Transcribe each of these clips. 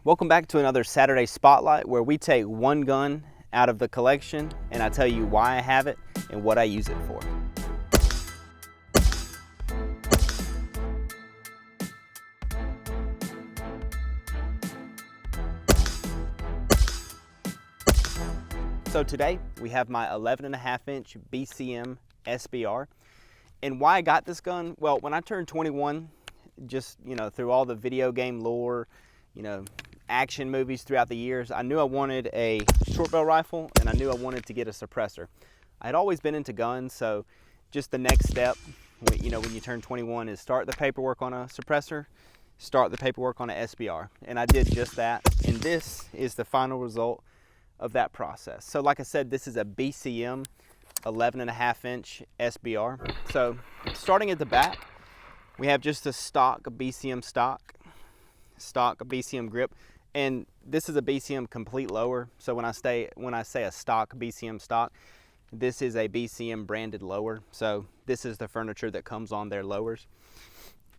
Welcome back to another Saturday Spotlight, where we take one gun out of the collection and I tell you why I have it and what I use it for. So today we have my 11.5-inch BCM SBR. And why I got this gun? Well, when I turned 21, just, through all the video game lore, action movies throughout the years, I knew I wanted a short barrel rifle and I knew I wanted to get a suppressor. I had always been into guns, so just the next step, when you turn 21, is start the paperwork on a suppressor, start the paperwork on an SBR. And I did just that, and this is the final result of that process. So like I said, this is a BCM 11.5-inch SBR. So starting at the back, we have just a stock BCM BCM grip, and this is a BCM complete lower. So when I say a stock BCM stock, this is a BCM branded lower. So this is the furniture that comes on their lowers.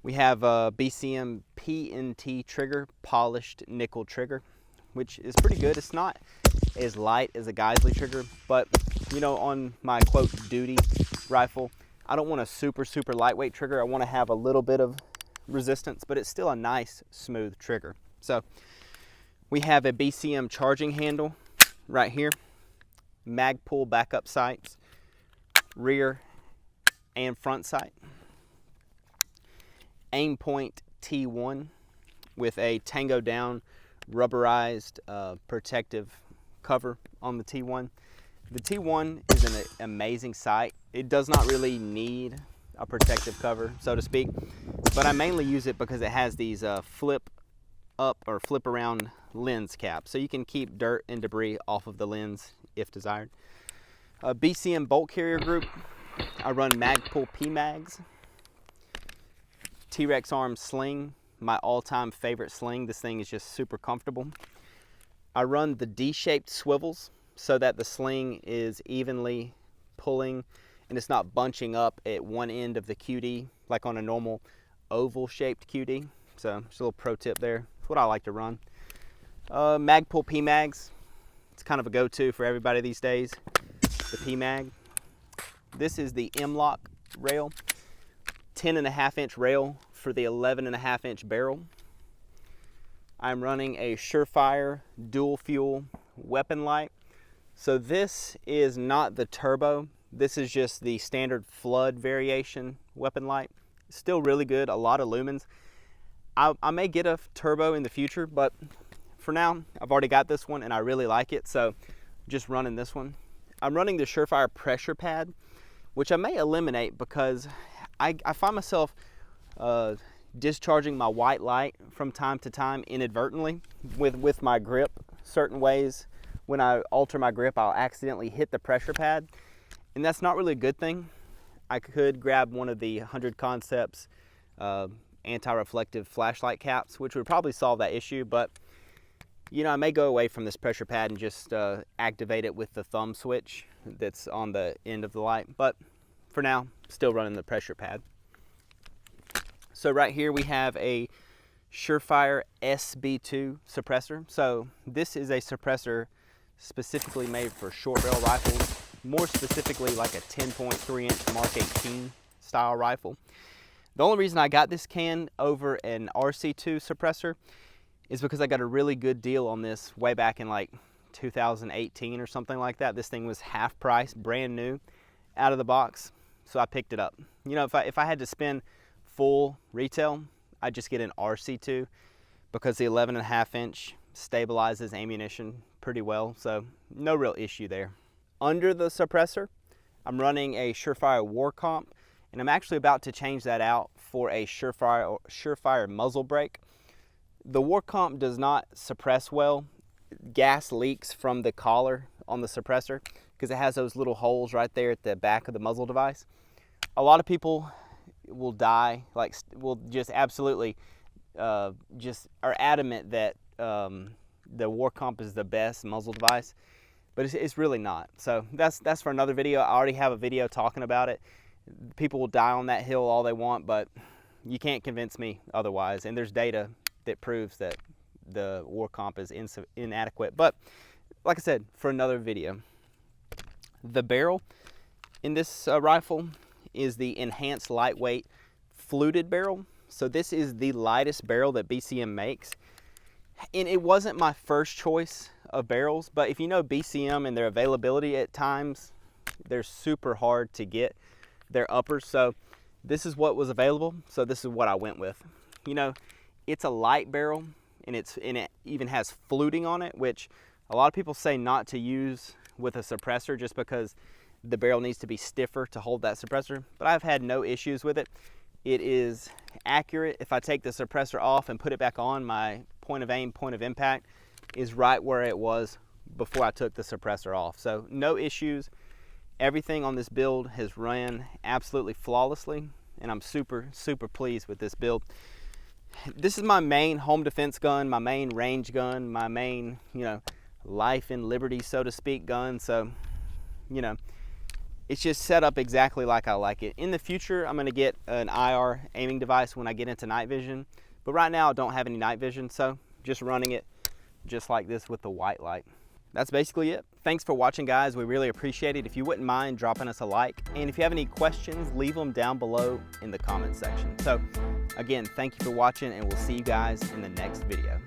We have a BCM PNT trigger, polished nickel trigger, which is pretty good. It's not as light as a Geisley trigger, but on my quote duty rifle, I don't want a super lightweight trigger. I want to have a little bit of resistance, but it's still a nice smooth trigger. So we have a BCM charging handle right here, mag pull backup sights, rear and front sight, aim point T1 with a Tango Down rubberized protective cover on the T1. The T1 is an amazing sight. It does not really need a protective cover, so to speak, but I mainly use it because it has these flip up or flip around lens caps, so you can keep dirt and debris off of the lens if desired. BCM bolt carrier group, I run Magpul P-Mags. T-Rex arm sling, my all-time favorite sling. This thing is just super comfortable. I run the D-shaped swivels so that the sling is evenly pulling and it's not bunching up at one end of the QD like on a normal oval shaped QD. So just a little pro tip there. That's what I like to run. Magpul P-Mags, it's kind of a go-to for everybody these days, the P-Mag. This is the M-Lock rail, 10.5-inch rail for the 11.5-inch barrel. I'm running a Surefire dual fuel weapon light. So this is not the turbo. This is just the standard flood variation weapon light. Still really good, a lot of lumens. I may get a turbo in the future, but for now, I've already got this one and I really like it, so just running this one. I'm running the Surefire pressure pad, which I may eliminate because I find myself discharging my white light from time to time inadvertently with my grip. Certain ways, when I alter my grip, I'll accidentally hit the pressure pad, and that's not really a good thing. I could grab one of the 100 Concepts anti-reflective flashlight caps, which would probably solve that issue, but I may go away from this pressure pad and just activate it with the thumb switch that's on the end of the light. But for now, still running the pressure pad. So right here we have a Surefire SB2 suppressor. So this is a suppressor specifically made for short barrel rifles, more specifically like a 10.3-inch Mark 18 style rifle. The only reason I got this can over an RC2 suppressor is because I got a really good deal on this way back in like 2018 or something like that. This thing was half price, brand new, out of the box, so I picked it up. If I had to spend full retail, I'd just get an RC2 because the 11.5-inch stabilizes ammunition pretty well, so no real issue there. Under the suppressor, I'm running a Surefire War Comp, and I'm actually about to change that out for a Surefire muzzle brake. The War Comp does not suppress well. Gas leaks from the collar on the suppressor because it has those little holes right there at the back of the muzzle device. A lot of people will will just absolutely just are adamant that the War Comp is the best muzzle device, but it's really not. So that's for another video. I already have a video talking about it. People will die on that hill all they want, but you can't convince me otherwise, and there's data that proves that the war comp is inadequate. But like I said, for another video. The barrel in this rifle is the enhanced lightweight fluted barrel. So this is the lightest barrel that BCM makes. And it wasn't my first choice of barrels, but if you know BCM and their availability at times, they're super hard to get their uppers. So this is what was available, so this is what I went with. You know, it's a light barrel, and it even has fluting on it, which a lot of people say not to use with a suppressor just because the barrel needs to be stiffer to hold that suppressor, but I've had no issues with it. It is accurate. If I take the suppressor off and put it back on, my point of aim, point of impact is right where it was before I took the suppressor off. So no issues. Everything on this build has ran absolutely flawlessly, and I'm super, super pleased with this build. This is my main home defense gun, my main range gun, my main, you know, life and liberty, so to speak, gun. So, you know, it's just set up exactly like I like it. In the future, I'm gonna get an IR aiming device when I get into night vision, but right now I don't have any night vision, so just running it just like this with the white light. That's basically it. Thanks for watching, guys. We really appreciate it. If you wouldn't mind dropping us a like, and if you have any questions, leave them down below in the comment section. So again, thank you for watching, and we'll see you guys in the next video.